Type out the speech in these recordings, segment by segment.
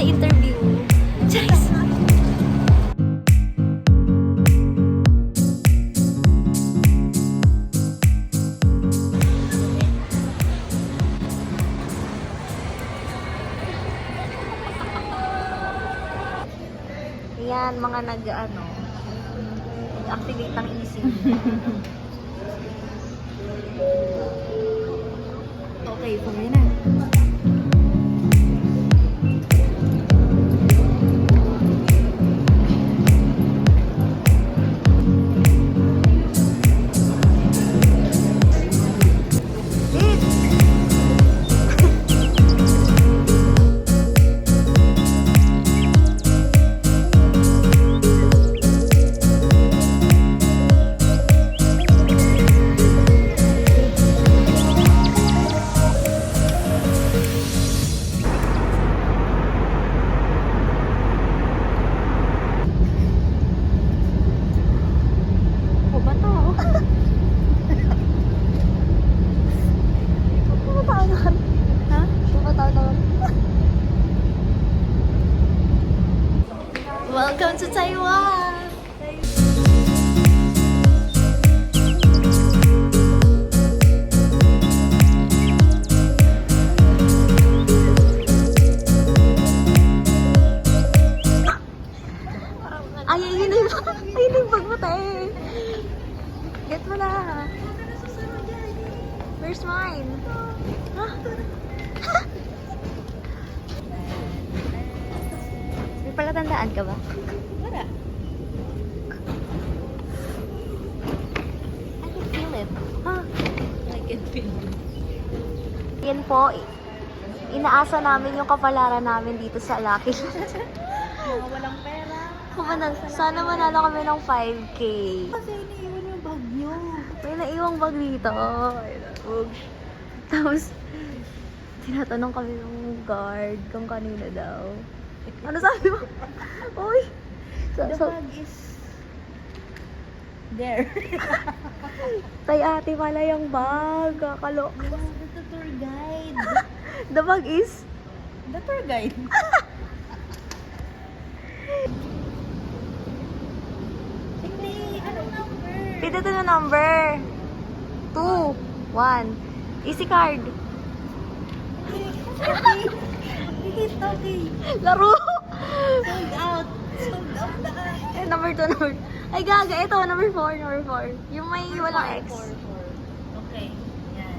interview. Charis! Yan, mga nag-activate ng isip. Okay, pumili na. Welcome to Taiwan! Ay, yun yung bag mo tayo. Get mo na. Where's mine? Huh? May palatandaan ka ba? Wala. I can feel it. Huh? I can feel it. Yan po, inaasa namin yung kapalaran namin dito sa Lucky. Mga walang pera. Sana manalo kami ng 5K. Kasi iniiwan yung bag nyo. May naiwang bag dito. Tapos, tinatanong kami ng guard kung kanina daw. Ano sabi mo? Uy! The bag is there. Tay ate pala yung bag. Kakalo. No, the tour guide. The bag is? The tour guide. Hindi, anong number? Pindot na number. 2, 1. Easy card. Okay. Laro! Sold out. Sold out na. Eh, number 2, number... Ay, gaga. Ito, number 4, number 4. Yung may walang X. 4. Okay. Yan.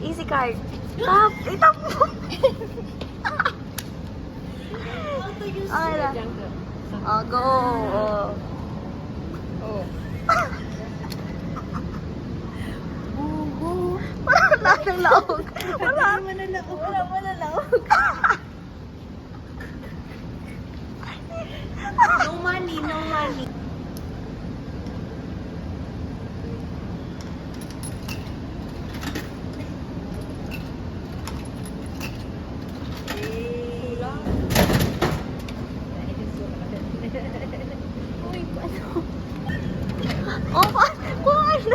Easy card. Tap! Itap mo! How to use Okay na. Django. Oh, go! Oh. Oh. Bugo. Wala ng laog. Wala. Wala laog. No money, no money. Uy, paano? Oh, kuhan!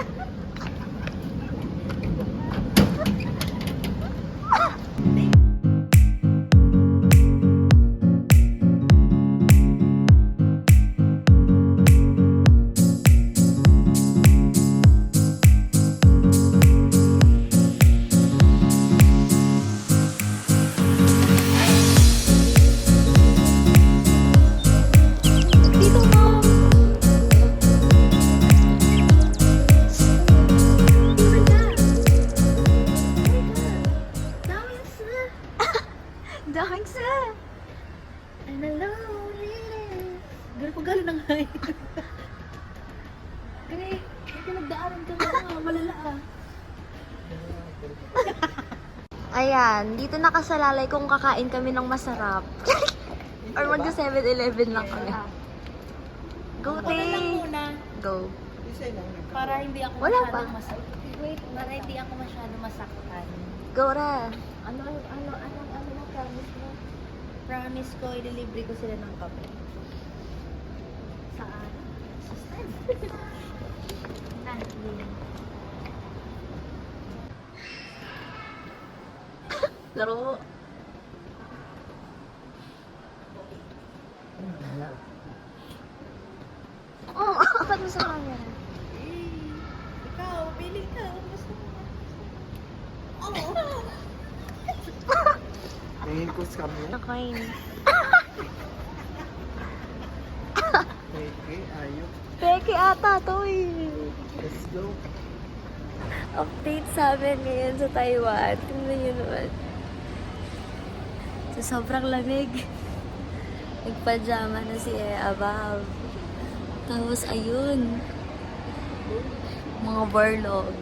Dito mo! Daming sa! And alone it. Gano'n pa gano'n ang hay. Kaya, pinagdaanan ka na, malala ah. Ayan, dito nakasalalay kung kakain kami ng masarap. Or magsa 7-Eleven lang kami. Go, Una lang Tay! muna, Go. para hindi ako Wala pa. masyadong masaktan. Wait, para hindi ako masyadong masaktan. Go, Ra. Ano na promise mo? Promise ko, ililibre ko sila ng kape. Saan? Sa stand. Laro. mo sa camera. Ikaw, pili ka. Gusto mo. Tingin ko sa kanya. Nakain. Peke, ayok. Peke ata to eh. Let's go. Update sa amin ngayon sa Taiwan. Tingnan nyo naman. Sa sobrang lamig. Nagpajama na si Abab. Tapos ayun. Mga barlog.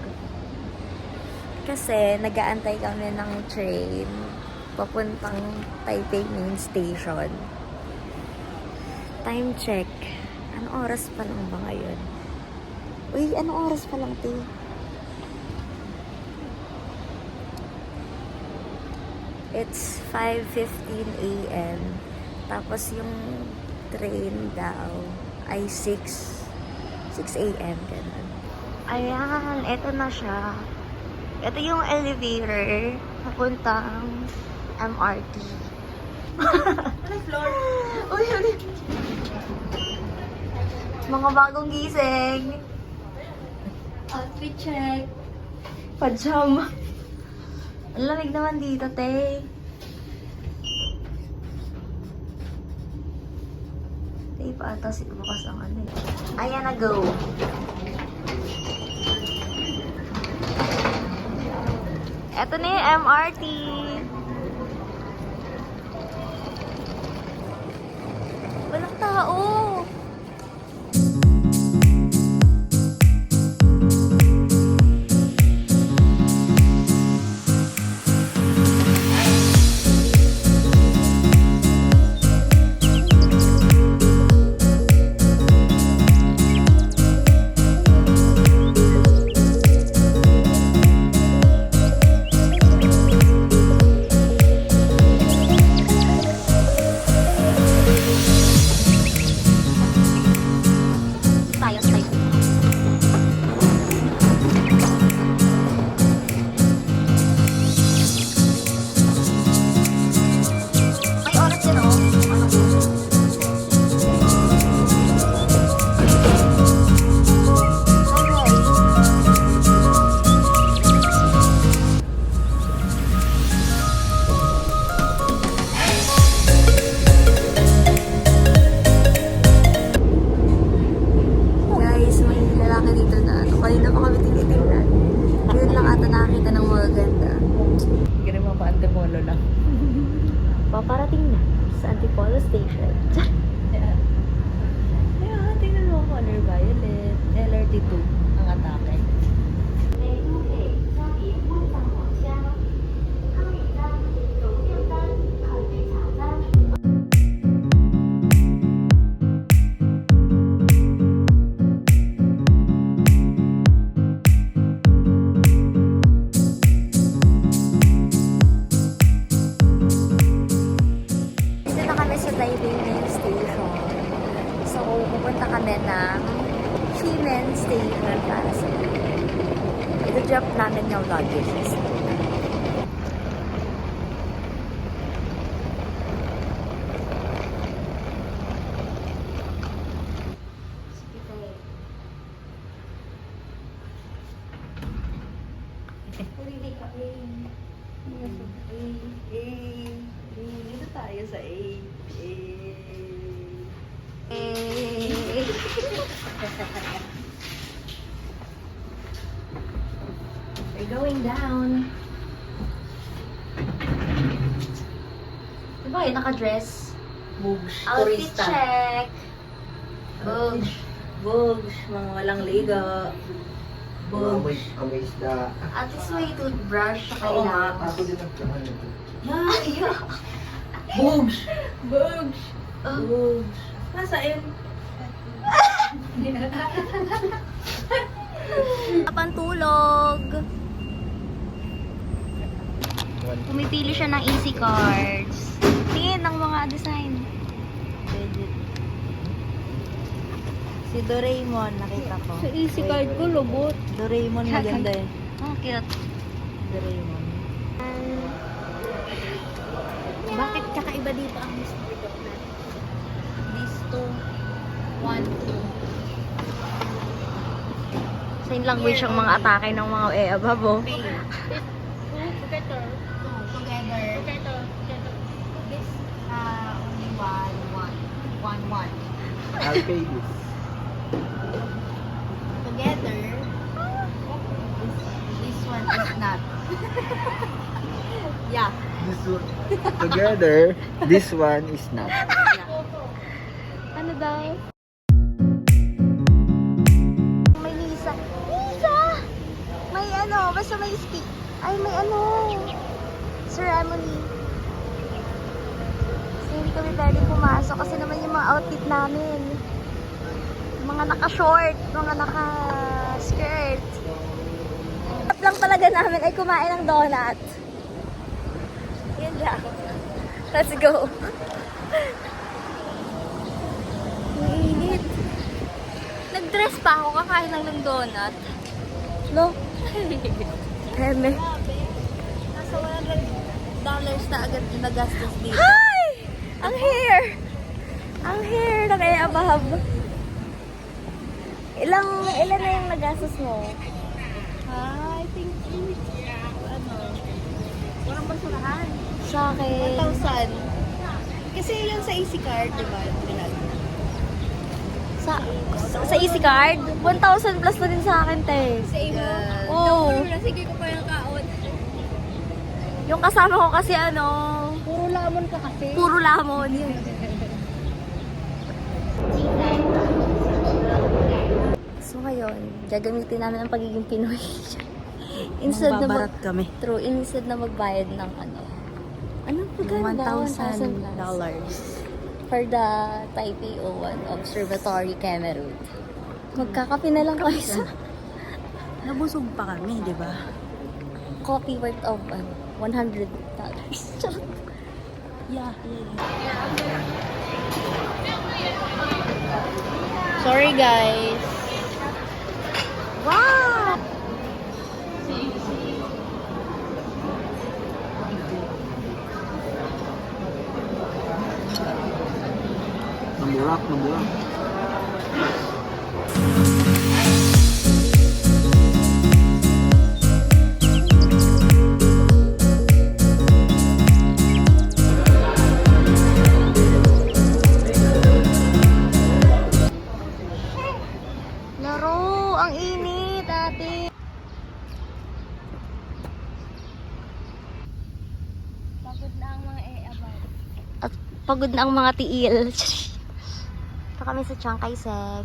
Kasi nag-aantay kami ng train papuntang Taipei Main Station. Time check. Anong oras pa lang ba ngayon? Uy, anong oras pa lang, te? It's 5:15 a.m. Tapos yung train daw ay 6 a.m. Ganun. Ayan, eto na siya. Ito yung elevator papuntang MRT. Ano floor? Uy, ano? Mga bagong gising. Outfit check. Pajama. Ang lamig naman dito, te. Te, pa ata si bukas ang ano eh. Ayan na, go. Eto na yung MRT. Walang tao. Tayo sa tayo. May oras din oh. Ano po? Okay. Guys, may lalaki dito na ano. Kanina pa kami tinitingnan. Yun lang ata nakakita ng mga ganda. Kaya mo pa antipolo lang. Paparating na sa Antipolo Station. Ayan, tingnan mo color violet. LRT2 ang atake. Dito na kami sa Taipei Main Station. So, pupunta kami ng Ximen Station para sa ito-drop namin yung luggage. Dito tayo sa A. Eh, We're going down. diba kayo naka-dress? Bugs. Outfit check. Bugs. Bugs. Mga walang liga. Amoy, amoy isda. At least may toothbrush sa Oo nga. kailangan. Ako din ang tsaka nito. Bugs. Bugs. Oh. Bugs. Nasa M. Pantulog. Pumipili siya ng easy cards. Tingin ng mga design. Legit. Si Doraemon, nakita ko. Sa easy card ko, lubot. Doraemon maganda eh. Oh, cute. Doraemon. Bakit kakaiba dito ang mystery book na? These two. 1, 2. Sign language ang mga atake ng mga eababo. Together. This, only one. I'll pay this. Together. This one is not. Yeah. This one. Together, this one is not. Ano daw? May Lisa. Lisa! May ano, basta may speak. Ay, may ano. Ceremony. Kasi hindi kami pwede pumasok kasi naman yung mga outfit namin. Mga naka-short, mga naka-skirt. Ang lang talaga namin ay kumain ng donut. Yun lang. Let's go. Mainit. Nag-dress pa ako, kakain lang ng donut. No? Eme. Nasa $100 na agad nagastos dito. Hi! Ang hair! Ang hair na kaya abahab. Ilan na yung nagastos mo? I think, walang basurahan. Sa akin. 1,000. Kasi yung sa easy card, di ba? Sa easy card, 1,000 plus na din sa akin, te. Sa imo? Oo. Sige ko pa yung kaon. Yung kasama ko kasi ano, Puro lamon ka kasi. puro lamon yun. So ngayon, gagamitin namin ang pagiging Pinoy. Instead na Magbabarat kami. True, instead na magbayad ng ano. Anong pagkano ba? $1,000. For the Taipei 01 Observatory Cameroon. Magkakape na lang kayo sa Nabusog pa kami, di ba? coffee worth of $100. Yeah. Sorry guys. Wow! Namurak. Laro! Ang init, ate! Pagod na ang mga At pagod na ang mga tiil. Ito kami sa Chiangkai Sek.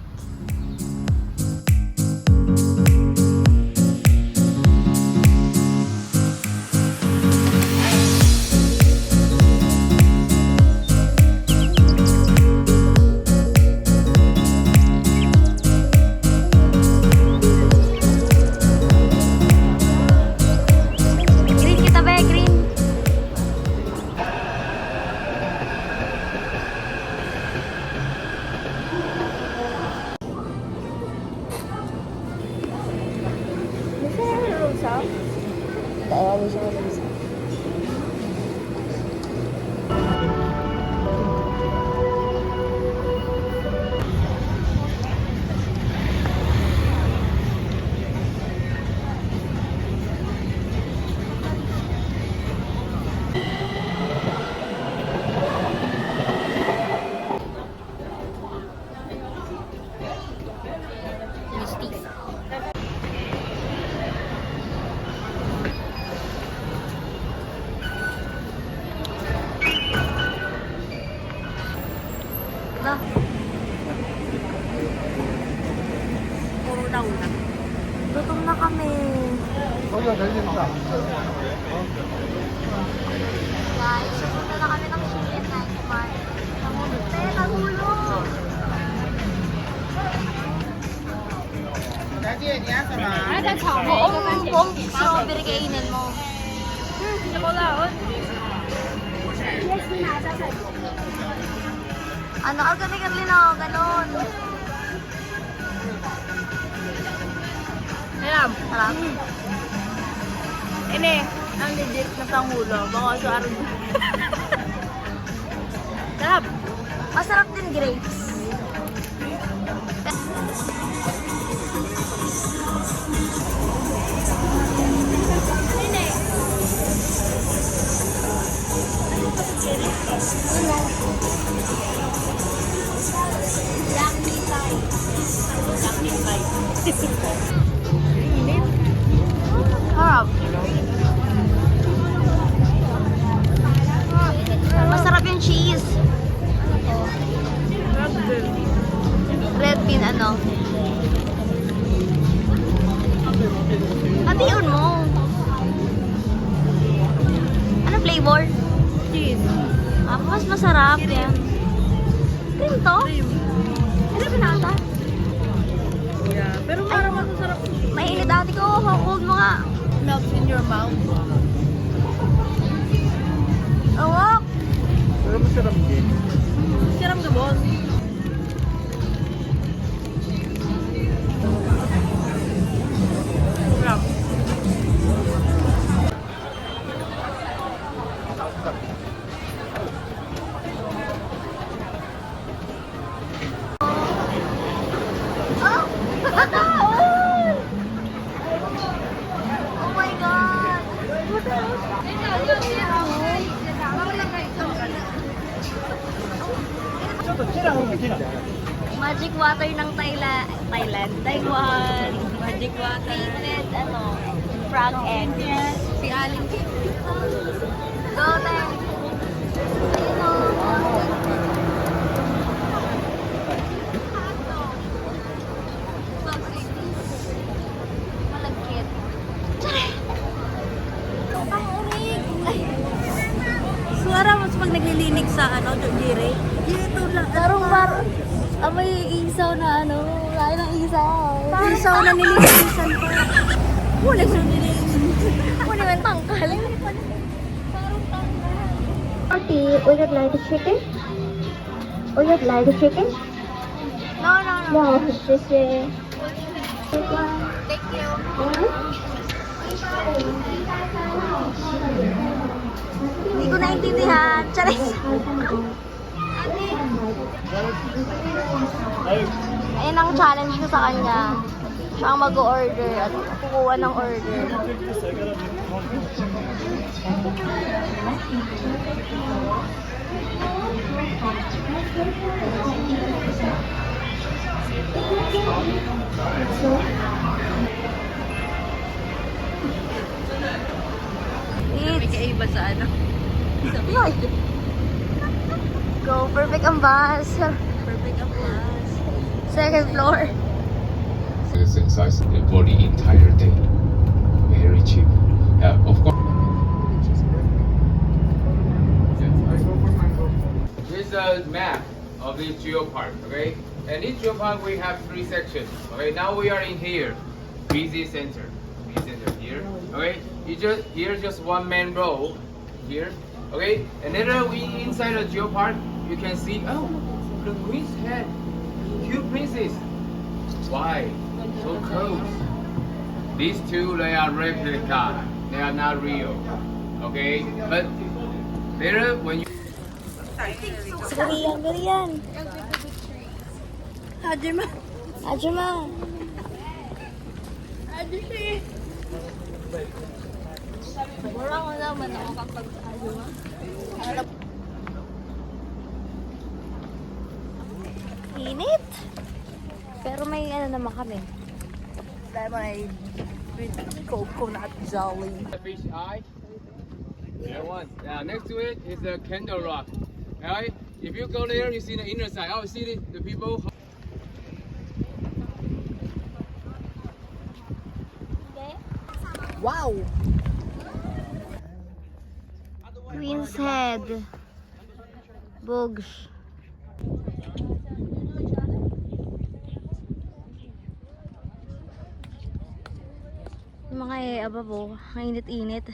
Green kita ba? Green. Kaya mo siya mag-isa. Na. Puro daw na. Gutom na kami. Guys, pupunta na kami ng Chicken Night Mart. Nahulog. Nahulog! Buong strawberry kainin mo. Ano, agaling linaw, ganun. Alam. Sarap. Ini, ang legit na panghulo. Baka sa araw. Sarap. Masarap din grapes. Harap. Masarap yung cheese. Red bean ano? Hatiun mo. Ano flavor? Cheese. Mas masarap yan. Cream to? Ano pinata? Yeah. Pero parang masasarap. Mainit ate ko. Hold mo nga. Melts in your mouth. Awak! Pero masarap din. Siram ka, boss. Sarap. Oh my God! Magic water ng Thailand. Taiwan. Magic water. Favorite, ano, frog egg. Yes. Si Aling. Go, Tay. Ayun o. Malagkit. Ang urig. Suara mas pag naglilinig sa ano, Jire. Dito lang. Tarong bar. Amoy isaw na ano. Lain ng isaw. Isaw na nililisan pa. Huli mo Huli mo tangkal. Party, would you like chicken? Would you like chicken? No. No, just Thank you. Hindi ko naintindihan. Charis. Ayun ang challenge ko sa kanya. Siya ang mag-order at kukuha ng order. May kaiba sa ano. Ay. Go, perfect ang bus. Perfect ang class. Second floor. Exercise the body entire day. Very cheap. Of course. This is the map of the geopark, okay? And each geopark we have 3 sections. Okay, now we are in here, busy center. Busy center here. Okay, here's just one main row here. Okay, and then we inside the geopark you can see the queen's head, cute princess. Why? So close. These two, they are replica. They are not real. Okay? But later when you Gariyan. Hajima. Ajuma. Wala ko naman ako kapag ajuma. Init. Pero may ano naman kami. May coconut jelly. the fish eye. That one. Next to it is the candle rock. Alright? If you go there, you see the inner side. Oh, see the people. Wow! Queen's Head. Bogs. Yung mga aba po, ang init-init.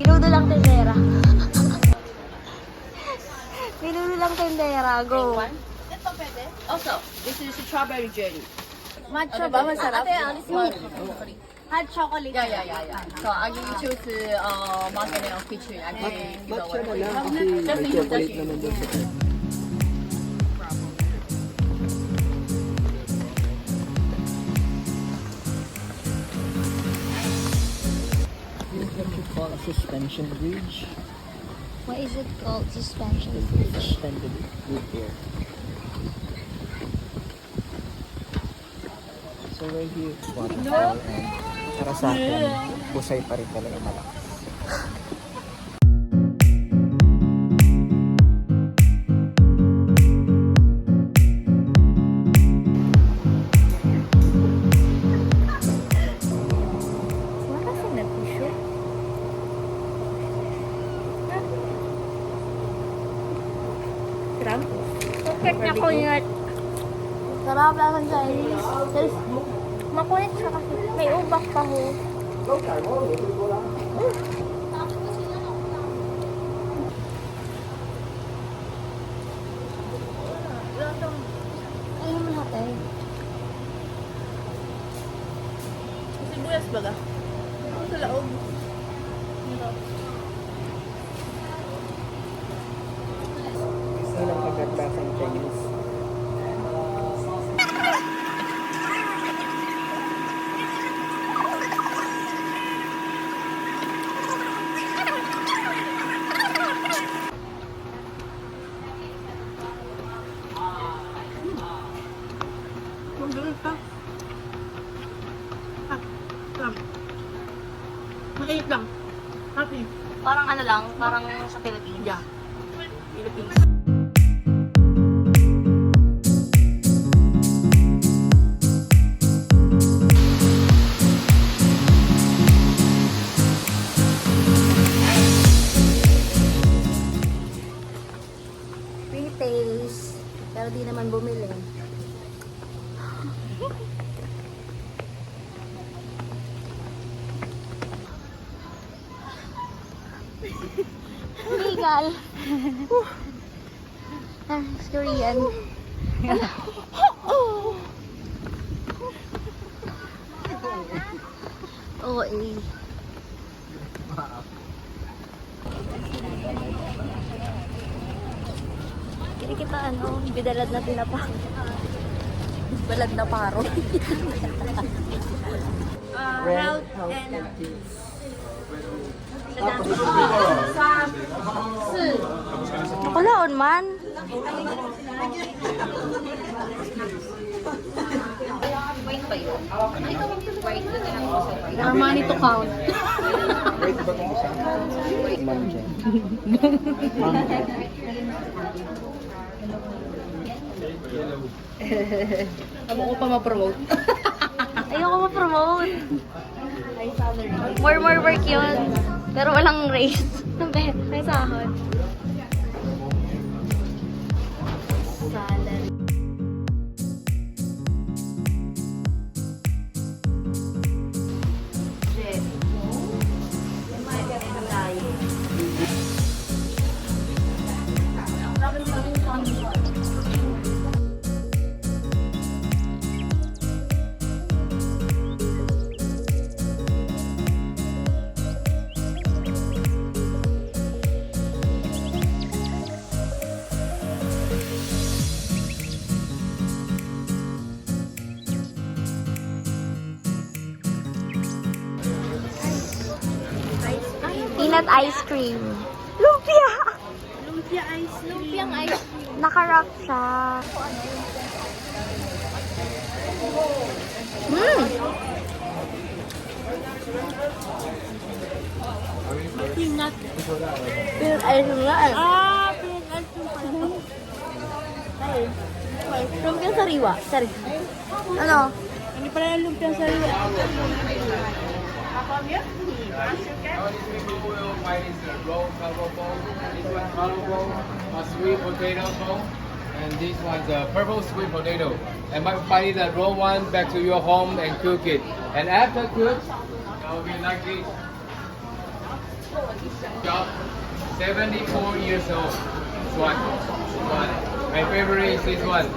Minudo lang tendera. Minudo lang tendera. Go. Ito pwede? Also, this is strawberry jelly. Matcha ba? Masarap. Hot chocolate. Yeah. So I will choose marshmallow kitchen. I will Matcha na lang kasi may chocolate naman doon sa suspension bridge. Why is it called suspension bridge? Suspended with air. So we're here at waterfall and para sa akin, busay pa rin talaga malakas. Wala kasi nag-tissue. Trump? Bakit niya kunyat? Sarap lang ang Chinese. Tapos, makulit siya kasi. May ubak pa ho. Ayun mo natin. Sibuyas baga? Sa laog. Ilang kaganda sa Chinese. Magdulog pa. Mainit lang. Happy. Parang ano lang, parang sa Pilipinas. Yeah. Philippines. Free taste. Pero di naman bumili. Legal. It's Korean. Oo eh. Hindi kita bidalad na tinapa. Balad na paro. Health and Nakulaon man. money to count. Wait, ba kung isa? Ma'am Jen. Amo ko pa ma-promote. Ayoko ma-promote. More work yun. Pero walang raise. May sahod. Salad. Peanut ice cream. Lumpia! Lumpia ice cream. Lumpiang ice cream. Naka-wrap siya. Peanut. Peanut ice cream nga eh. Peanut ice cream pala. Lumpiang sariwa. Ano? Hindi pala yung lumpia sa riwa. Now this week we will find is the roll cover bowl. This one color bowl, a sweet potato bowl, and this one's a purple sweet potato. And by finding the raw one back to your home and cook it. And after cooked, it will be like this. 74 years old. This one. My favorite is this one,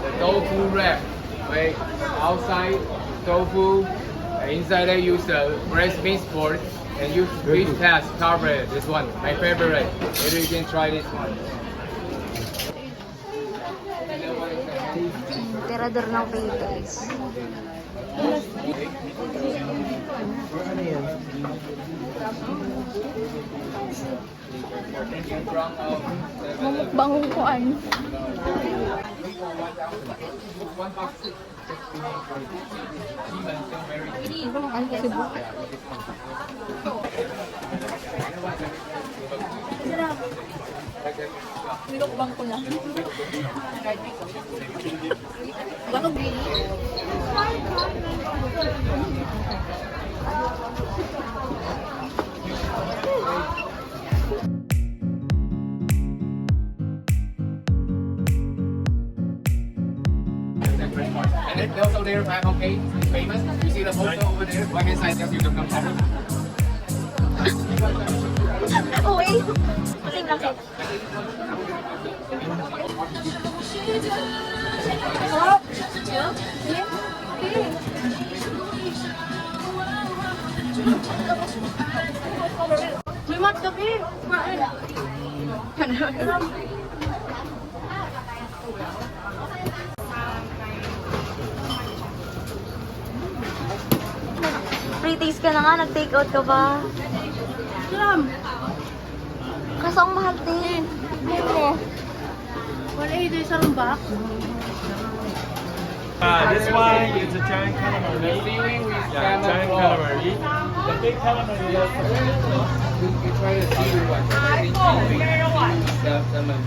the tofu wrap. Right, outside tofu. Inside I use the breast beef pork and use fish paste cover it. This one, my favorite. Maybe you can try this one. Tirador ng Paydays. Ano yun? Mamukbang kuan. Minukbang ko na. And then also there, okay, famous. You see the photo over there? Right hand side, just you can come forward. Uy! Same lang sa'yo. Pre-taste ka na nga, nag-take out ka pa. Kaso ang mahal din. Wala ito isang box. This one is a giant calamari. Seaweed with Yeah, salmon giant roll. calamari. The big calamari is You try the seaweed one. Salmon.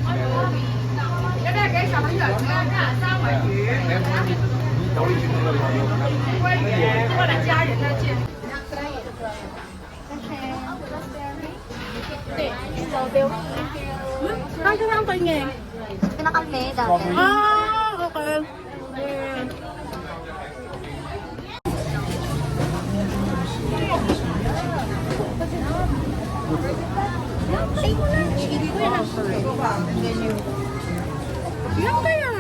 Kasi ang kanya. Pinakalme dati. Ah, okay. Yan kaya.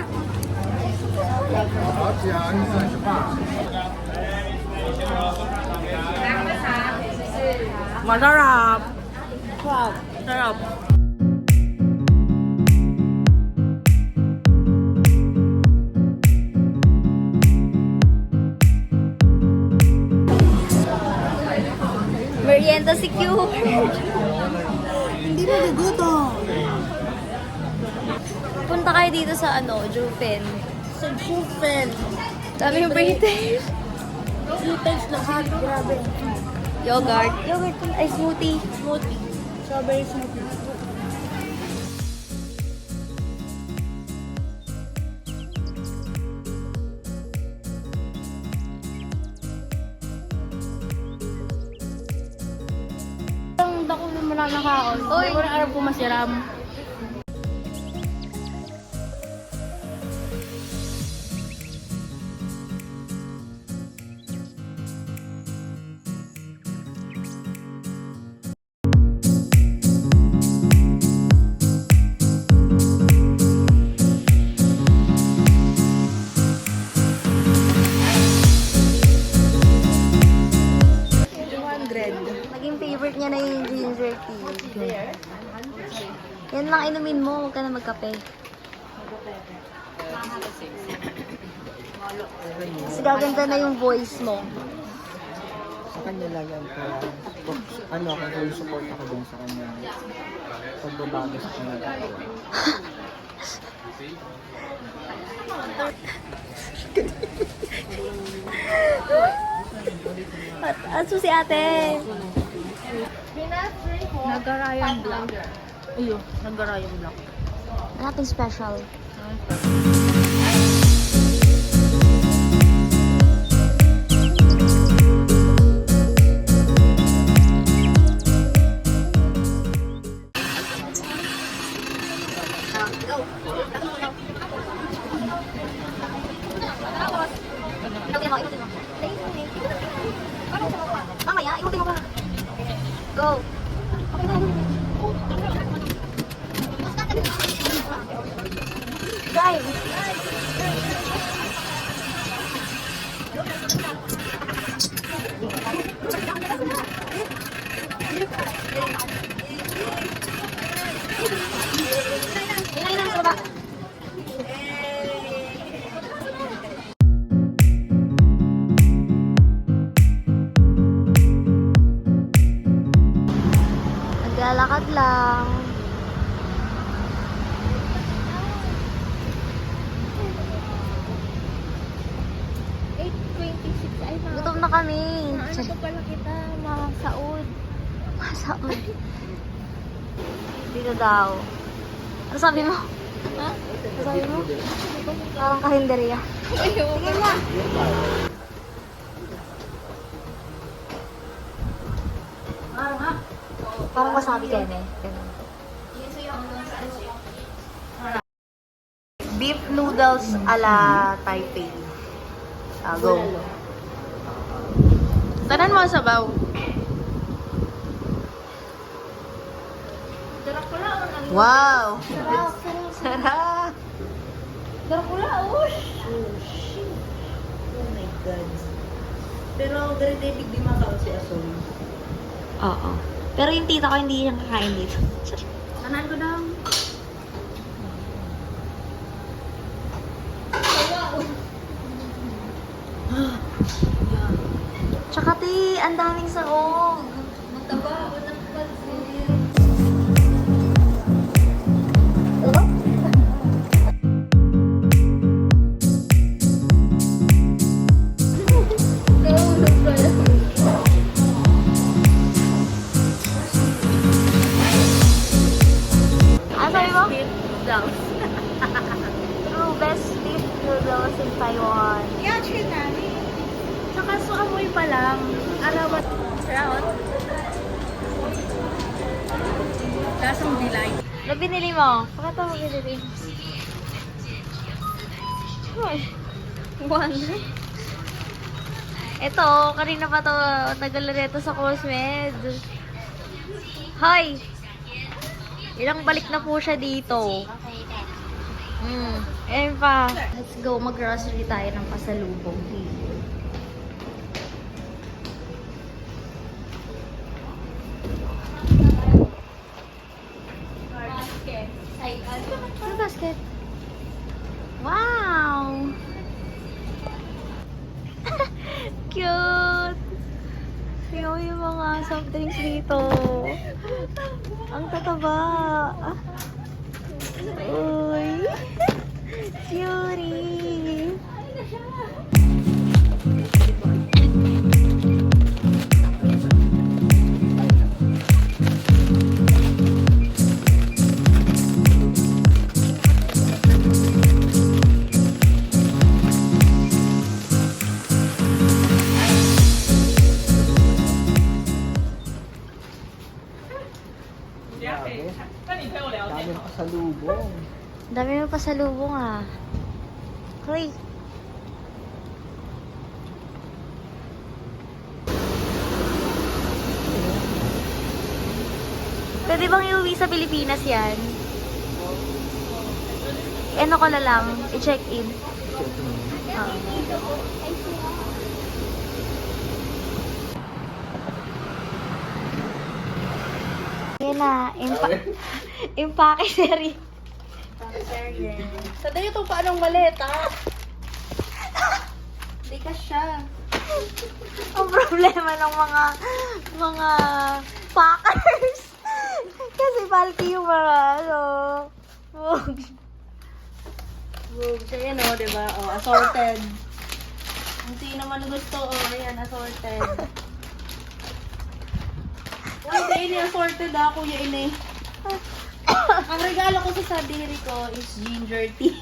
Masarap. Wow, sarap. Merienda secure. Hindi na nagutom. Punta kayo dito sa Jufen. Sa Jufen. Dami yung British. Jufen lahat. Grabe. Yogurt. Yogurt. Ay, smoothie. Smoothie. Strawberry smoothie. Ang dako naman na nakaon. Uy. Hindi ko na alam kung masiram. Naging favorite niya na yung ginger tea. Yan lang inumin mo, huwag ka na magkape. Kasi gaganda na yung voice mo. Sa kanya lang yan. Kaya, kung support ako dun sa kanya. Pagbabago sa kanya. Aso si ate. Nagarayan black. Ayun, nagarayan black. Hanapin special. Mamaya, ikutin mo pa. Go. Drive. Gutom na kami. Ano ko pala kita, masaod. Masaon. Dito daw. Ano sabi mo? Ha? Ano sabi mo? Parang karinderya. Ayoko na. Parang wasabi ka eh. Beef noodles ala Taipei. Go. Tanan mo ang sabaw. Wow! Sarap! Dracula, oh! Oh my God. Pero very David di makao si Asol. Oo. Pero yung tita ko hindi siyang kakain dito. Tanan ko daw. Tsaka ti, ang daming saong. Mataba, walang pansin. Ano sabi mo? Beef noodles. True best beef noodles in Taiwan. Yeah, try namin. Saka so amoy pa lang. Arawat. Arawat. Lasang delight. Ano binili mo? Pakita mo binili. Hoy. One. Ito, kanina pa to. Tagal na rito sa Cosmed. Hoy! Ilang balik na po siya dito. Ayun pa. Let's go. Mag-grocery tayo ng pasalubong. Ano basket? Wow! Cute! Tingnan mo yung mga soft drinks dito. Ang tataba. Uy! Cutie! Grabe. Dami na kasalubong. Dami mo pasalubong ah. Hoy! Pwede bang iuwi sa Pilipinas yan? Ano ko na lang, i-check in. Yan na, impake seri. Sa dayo to paanong maleta? Hindi ka siya. Ang problema ng mga packers. Kasi bulky yung mga bugs. Siya yan o, diba? O, assorted. Kung sino man gusto, o, ayan, assorted. Hindi, ini assorted ako, kuya ini. Ang regalo ko sa sadiri ko is ginger tea.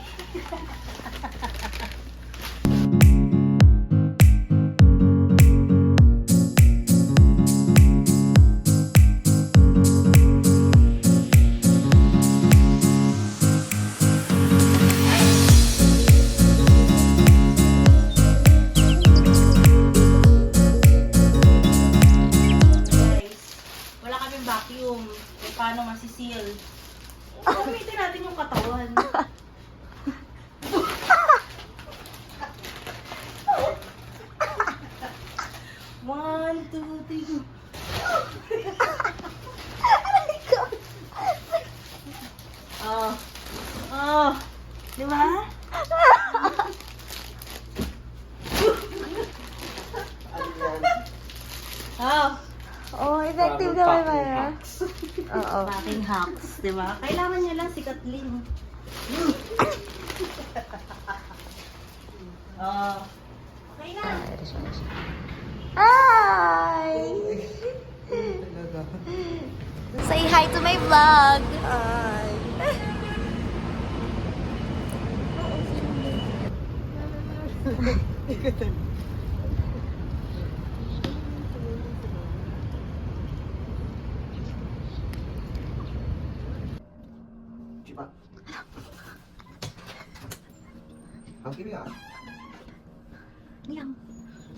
Wala kaming vacuum. E paano masisil? Gamitin natin yung katawan. One, two, three. Oh. Oh. Di ba? Oh. Oh, effective naman ba yan? Oo. Packing hacks, di ba? Kailangan niya lang si Kathleen. Oh. Hi! Say hi to my vlog. Hi. Housekeeping ah. Yang.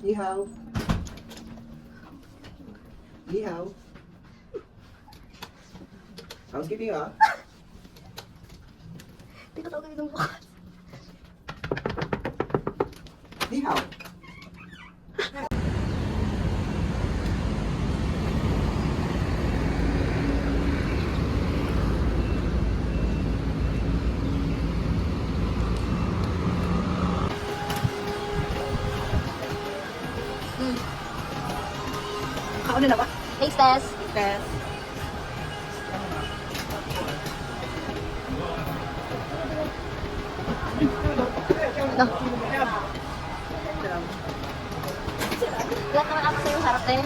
Ni hao. Ni hao. Housekeeping ah. Hindi ko tawag itong bukas. Ni hao. Kauna na ba? Thanks, Tess. Test. No. Lahat naman ako sa'yo harap eh.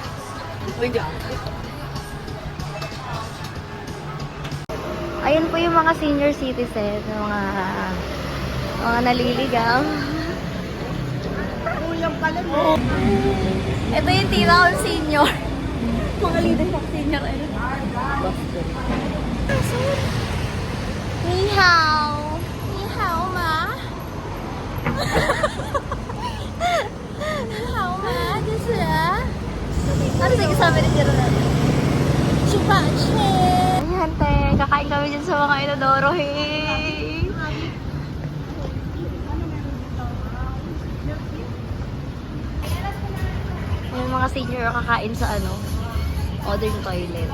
Ayun po yung mga senior citizen, mga naliligaw. Ito yung tita ko senior. Mga leader ng senior. Ni hao. Ni hao ma. Ni hao ma. This is ano sa kasama ni Jero natin? Chupache! Ayan, te. Kakain kami dyan sa mga inodoro, hey! Yung mga senior kakain sa modern toilet.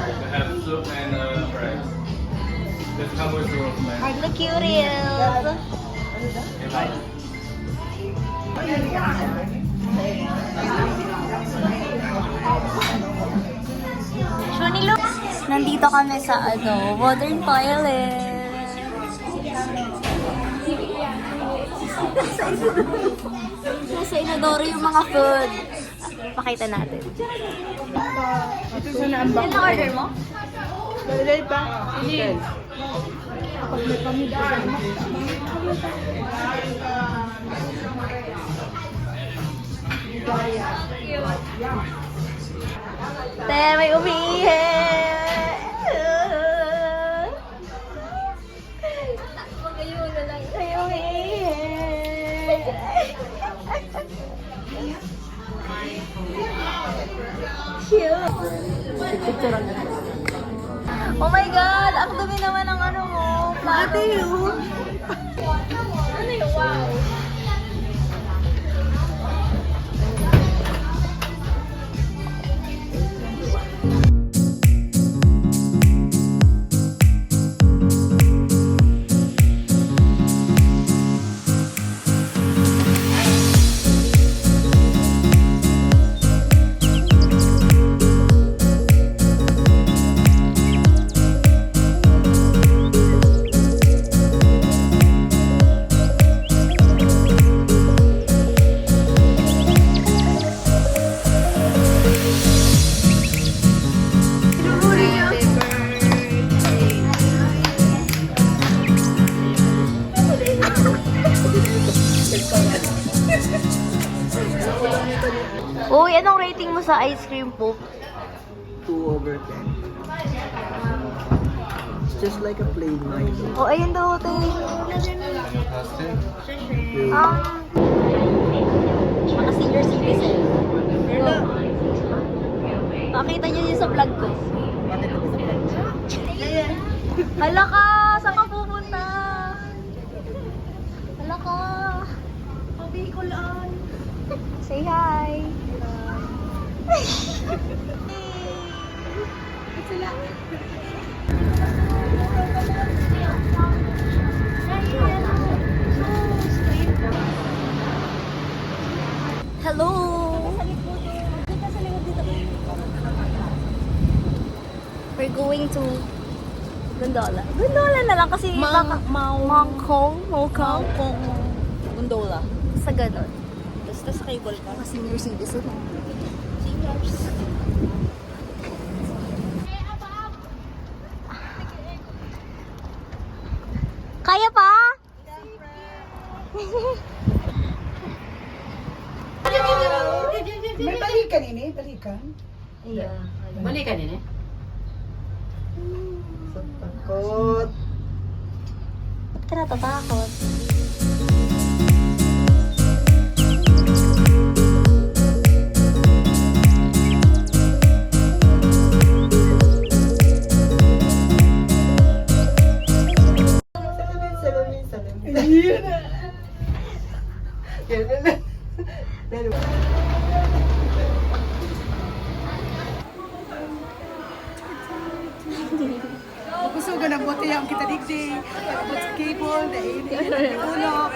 We have soup and fries. Just come with soup, man. Look curious! Shoni, look! Nandito kami sa modern toilet. Nasa inodoro yung mga food. Pakita natin. Ito sa naambak. Ano order mo? Lalay pa? Hindi. Te, may umiihi! May umiihi! Oh my God! Ang dumi naman ng mo. Ate yun! Ano yun? Wow! Uy, anong rating mo sa ice cream po? 2/10. It's just like a plain rice. Oh, ayun daw, te. Mga senior citizen. Pakita nyo yun sa vlog ko. Hala ka! Saan ka pupunta? Hala ka! Pabikulan! Say hi! Sila! Hello! We're going to Gondola. Gondola na lang kasi Mangkong. gondola. Sa ganon. Tapos cable car. Mga senior citizen. Seniors. Kaya pa? May balikan ini, balikan. Iya. Balikan yun eh. Sa takot. Ba't ka natatakot? Salamin. Ayun na. Ganun na. Makusugan ang bote yung kita digdi. Abot sa cable, dahil nag-ulok.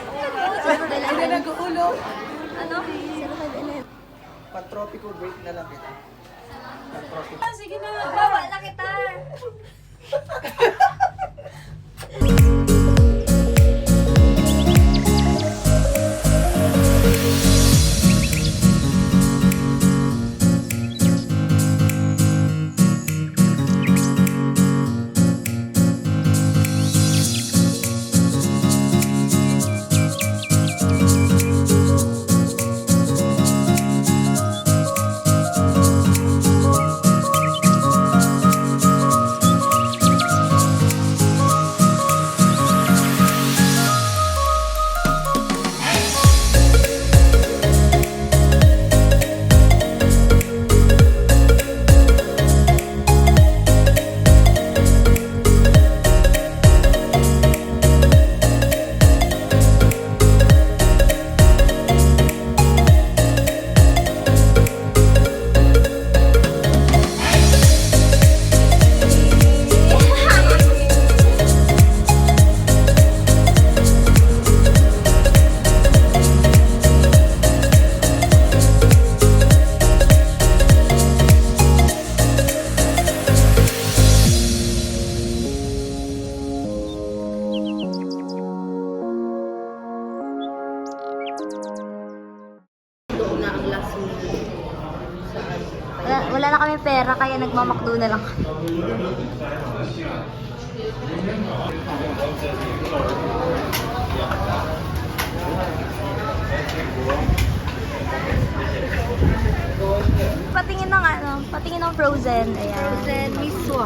Dahil nag-ulok. Ano? 7-Eleven. Pan-tropico break na lang kita. Pan-tropico. Sige na. Bawa na kita! Doon na ang last meal. Saan? Wala na kami pera, kaya nagmamakdo na lang. Patingin ng ano, patingin ng Frozen. Ayan. Frozen miswa.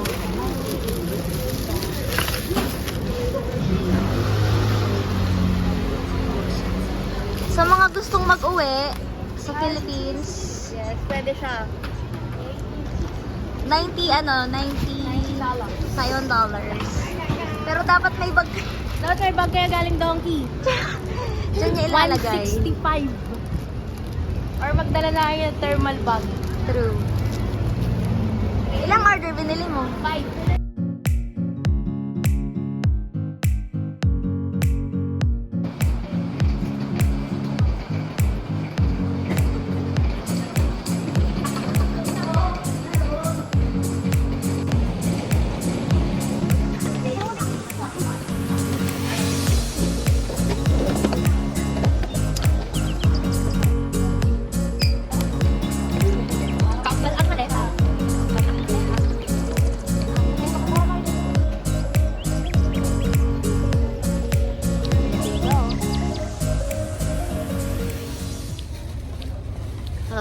Sa mga gustong mag-uwi sa Philippines, Yes, pwede siya. 90 Sayon dollars. Pero dapat may bag. Dapat may bag kaya galing donkey. Diyan niya ilalagay. 165. Or magdala na kayo ng thermal bag. True. Ilang order binili mo? 5.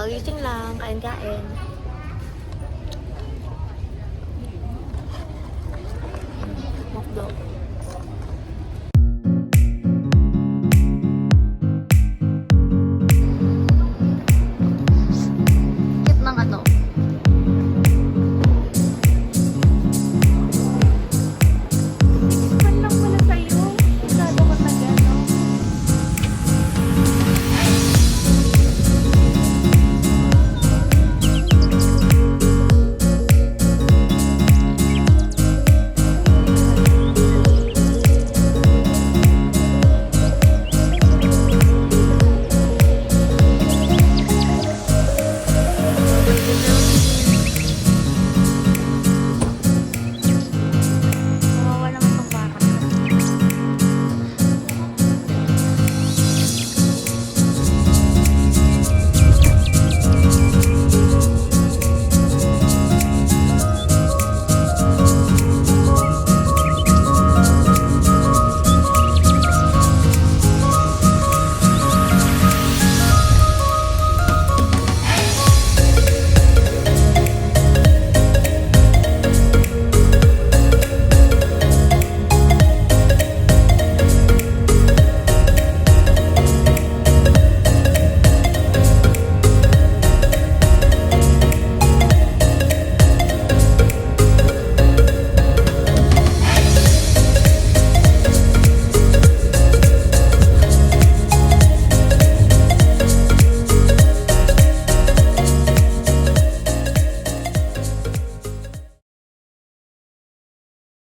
Gising lang, kain-kain.